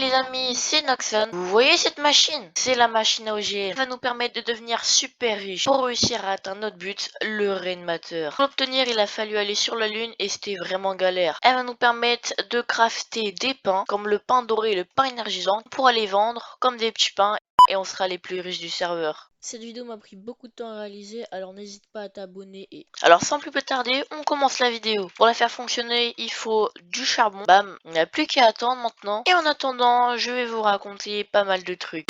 les amis, c'est Noxon. Vous voyez cette machine? C'est la machine à OGM. Elle va nous permettre de devenir super riche pour réussir à atteindre notre but, le Rainmatter. Pour l'obtenir, il a fallu aller sur la lune et c'était vraiment galère. Elle va nous permettre de crafter des pains, comme le pain doré et le pain énergisant, pour aller vendre comme des petits pains et on sera les plus riches du serveur. Cette vidéo m'a pris beaucoup de temps à réaliser, alors n'hésite pas à t'abonner et... Alors sans plus tarder, on commence la vidéo. Pour la faire fonctionner, il faut du charbon. Bam, on n'a plus qu'à attendre maintenant. Et en attendant, je vais vous raconter pas mal de trucs.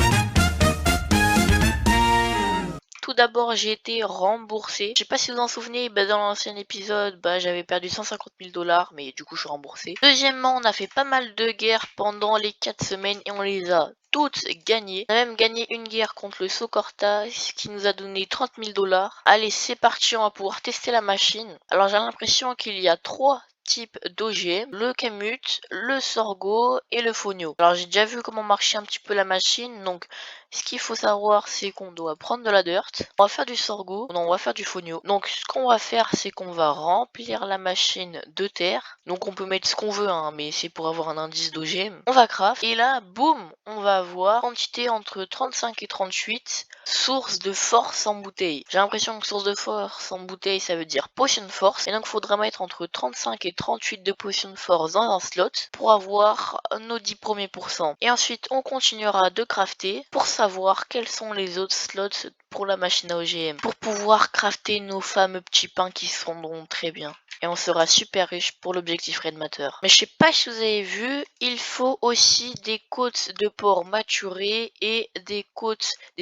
Tout d'abord, j'ai été remboursé. Je sais pas si vous en souvenez, dans l'ancien épisode, j'avais perdu 150 000 $, mais du coup, je suis remboursé. Deuxièmement, on a fait pas mal de guerres pendant les 4 semaines et on les a toutes gagnées. On a même gagné une guerre contre le Socorta, ce qui nous a donné 30 000 $. Allez, c'est parti, on va pouvoir tester la machine. Alors, j'ai l'impression qu'il y a 3 types d'OGM, le Kamut, le Sorgho et le Fonio. Alors j'ai déjà vu comment marchait un petit peu la machine, donc ce qu'il faut savoir c'est qu'on doit prendre de la dirt, on va faire du Sorgho, non on va faire du Fonio. Donc ce qu'on va faire c'est qu'on va remplir la machine de terre, donc on peut mettre ce qu'on veut hein, mais c'est pour avoir un indice d'OGM. On va craft et là boum on va avoir quantité entre 35 et 38 source de force en bouteille. J'ai l'impression que source de force en bouteille ça veut dire potion force et donc il faudra mettre entre 35 et 38 de potion de force dans un slot pour avoir nos 10 premiers pourcents. Et ensuite on continuera de crafter pour savoir quels sont les autres slots pour la machine à OGM pour pouvoir crafter nos fameux petits pains qui seront très bien. Et on sera super riche pour l'objectif Rainmatter. Mais je sais pas si vous avez vu, il faut aussi des côtes de porc maturées et des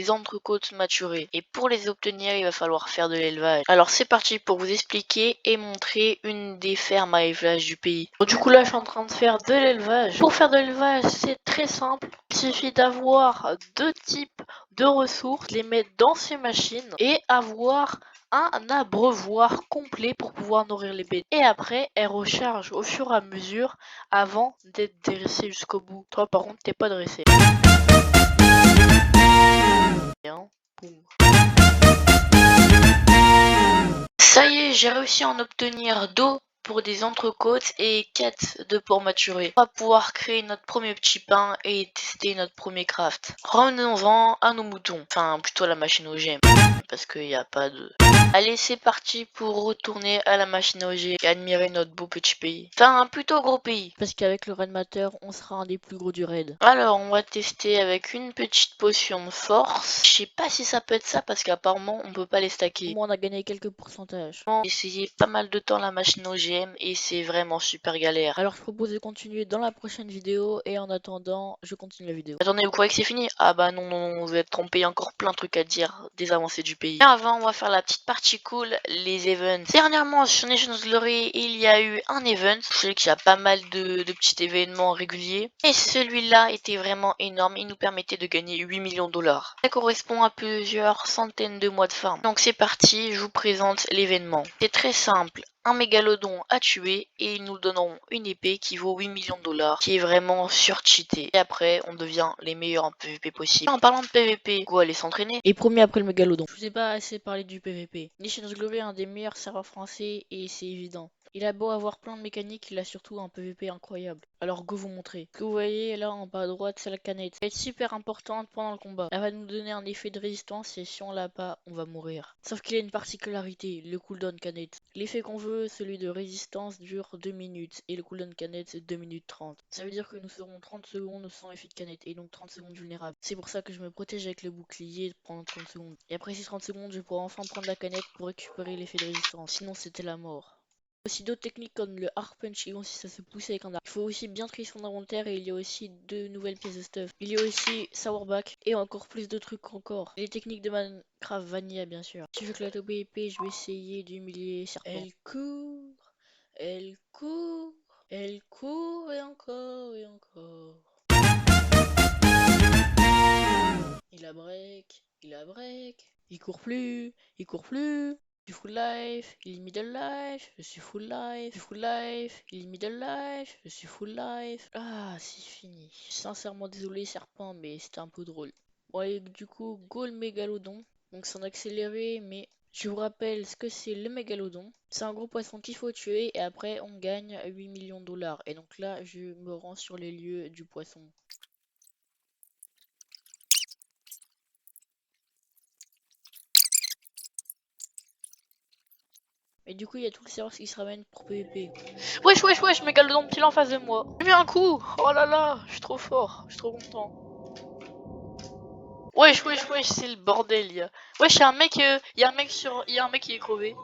entrecôtes maturées. Et pour les obtenir, il va falloir faire de l'élevage. Alors c'est parti pour vous expliquer et montrer une des fermes à élevage du pays. Bon, du coup là, je suis en train de faire de l'élevage. Pour faire de l'élevage, c'est très simple. Il suffit d'avoir 2 types de ressources, les mettre dans ces machines et avoir un abreuvoir complet pour pouvoir nourrir les bêtes. Et après, elle recharge au fur et à mesure avant d'être dressée jusqu'au bout. Toi, par contre, t'es pas dressé. Bien. Boum. Ça y est, j'ai réussi à en obtenir 2 pour des entrecôtes et 4 de porc maturé. On va pouvoir créer notre premier petit pain et tester notre premier craft. Revenons-en à nos moutons. Enfin, plutôt à la machine OGM. Parce qu'il n'y a pas de... Allez, c'est parti pour retourner à la machine à OGM et admirer notre beau petit pays. Enfin, un plutôt gros pays. Parce qu'avec le Rainmatter, on sera un des plus gros du raid. Alors, on va tester avec une petite potion de force. Je sais pas si ça peut être ça parce qu'apparemment, on peut pas les stacker. Au moins on a gagné quelques pourcentages. J'ai essayé pas mal de temps la machine OGM et c'est vraiment super galère. Alors je propose de continuer dans la prochaine vidéo et en attendant, je continue la vidéo. Attendez, vous croyez que c'est fini? Ah bah non, non, non, vous êtes trompé, il y a encore plein de trucs à dire des avancées du pays. Mais avant, on va faire la petite partie cool, les events. Dernièrement, sur Nations Glory, il y a eu un event. Je sais qu'il y a pas mal de petits événements réguliers. Et celui-là était vraiment énorme, il nous permettait de gagner 8 millions de dollars. Ça correspond à plusieurs centaines de mois de farm. Donc c'est parti, je vous présente l'événement. C'est très simple. Un mégalodon à tuer et ils nous donneront une épée qui vaut 8 millions de dollars, qui est vraiment surcheatée. Et après, on devient les meilleurs en PVP possible. En parlant de PVP, go aller s'entraîner. Et promis après le mégalodon. Je vous ai pas assez parlé du PVP. Nations Glory est un des meilleurs serveurs français et c'est évident. Il a beau avoir plein de mécaniques, il a surtout un PVP incroyable. Alors go vous montrer. Ce que vous voyez là en bas à droite, c'est la canette. Elle est super importante pendant le combat. Elle va nous donner un effet de résistance et si on l'a pas, on va mourir. Sauf qu'il a une particularité, le cooldown canette. L'effet qu'on veut, celui de résistance, dure 2 minutes et le cooldown canette c'est 2 minutes 30. Ça veut dire que nous serons 30 secondes sans effet de canette et donc 30 secondes vulnérables. C'est pour ça que je me protège avec le bouclier pendant 30 secondes. Et après ces 30 secondes, je pourrai enfin prendre la canette pour récupérer l'effet de résistance. Sinon c'était la mort. Aussi d'autres techniques comme le hard punch qui consiste à se pousser avec un arc. Il faut aussi bien trier son inventaire et il y a aussi 2 nouvelles pièces de stuff. Il y a aussi Sourback et encore plus de trucs encore. Et les techniques de Minecraft Vanilla bien sûr. Si je veux que la top épée, je vais essayer d'humilier Serpent. Elle court, elle court et encore et encore. Il a break, il a break. Il court plus, il court plus. Je suis full life, il est middle life, je suis full life, je suis full life, il est middle life, je suis full life. Ah, c'est fini. Je suis sincèrement désolé, serpent, mais c'était un peu drôle. Bon, et du coup, go le mégalodon. Donc, c'est en accéléré, mais je vous rappelle ce que c'est le mégalodon. C'est un gros poisson qu'il faut tuer et après, on gagne 8 millions de dollars. Et donc là, je me rends sur les lieux du poisson. Et du coup, il y a tout le serveur qui se ramène pour PVP. Wesh, wesh, wesh, mégalodon petit en face de moi. J'ai mis un coup. Oh là là, je suis trop fort, je suis trop content. Wesh, wesh, wesh, c'est le bordel, y'a. Wesh, y'a un mec, y'a un mec qui est crevé.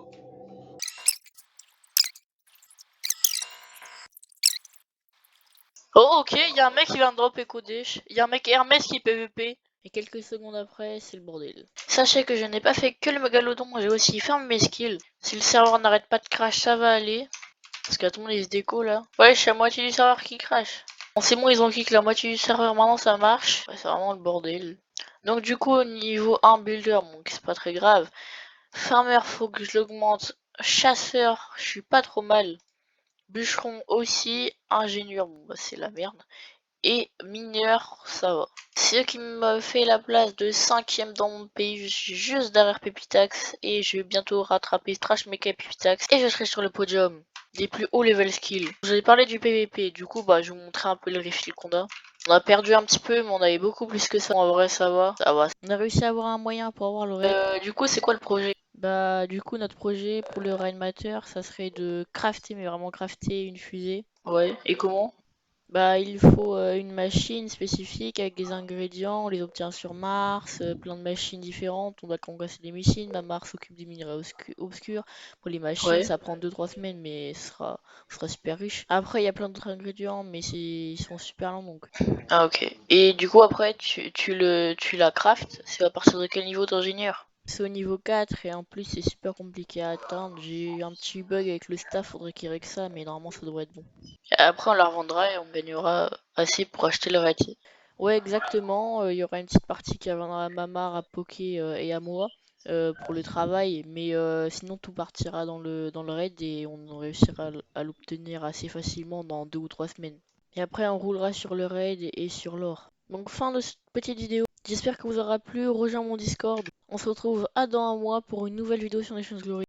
Oh, ok, y'a un mec qui vient de drop Echo Dash. Y'a un mec Hermès qui est PVP. Et quelques secondes après, c'est le bordel. Sachez que je n'ai pas fait que le mégalodon, j'ai aussi fermé mes skills. Si le serveur n'arrête pas de crash, ça va aller. Parce qu'à tout le monde il se déco là. Ouais, c'est la moitié du serveur qui crash. Bon, c'est bon, ils ont kick la moitié du serveur, maintenant ça marche. Ouais, c'est vraiment le bordel. Donc du coup, au niveau 1 builder, bon, c'est pas très grave. Farmer, faut que je l'augmente. Chasseur, je suis pas trop mal. Bûcheron aussi. Ingénieur, bon bah c'est la merde. Et mineur, ça va. Ce qui me fait la place de 5ème dans mon pays, je suis juste derrière Pépitax et je vais bientôt rattraper Trash Mecha et Pépitax et je serai sur le podium des plus hauts level skills. Je vous ai parlé du PVP, du coup bah je vais vous montrer un peu le refill qu'on a. On a perdu un petit peu mais on avait beaucoup plus que ça, en vrai ça va. Ça va. On a réussi à avoir un moyen pour avoir le raid. Du coup c'est quoi le projet? Bah, du coup, notre projet pour le raid matter, ça serait de crafter, mais vraiment crafter une fusée. Ouais, et comment? Bah, il faut une machine spécifique avec des ingrédients, on les obtient sur Mars, plein de machines différentes, on doit congasser des machines, ma Mars s'occupe des minerais obscurs. Pour les machines, Ouais. ça prend 2-3 semaines, mais on sera super riche. Après, il y a plein d'autres ingrédients, mais ils sont super lents, donc. Ah ok. Et du coup après tu la craft, c'est à partir de quel niveau d'ingénieur? C'est au niveau 4 et en plus, c'est super compliqué à atteindre. J'ai eu un petit bug avec le staff, faudrait qu'il règle ça, mais normalement, ça devrait être bon. Et après on la revendra et on gagnera assez pour acheter le raid. Ouais, exactement. Il y aura une petite partie qui reviendra à Mamar, à Poké et à moi pour le travail, mais sinon tout partira dans le raid et on réussira à l'obtenir assez facilement dans 2 ou 3 semaines. Et après, on roulera sur le raid et sur l'or. Donc, fin de cette petite vidéo. J'espère que vous aura plu. Rejoins mon Discord. On se retrouve à dans un mois pour une nouvelle vidéo sur Nations Glory.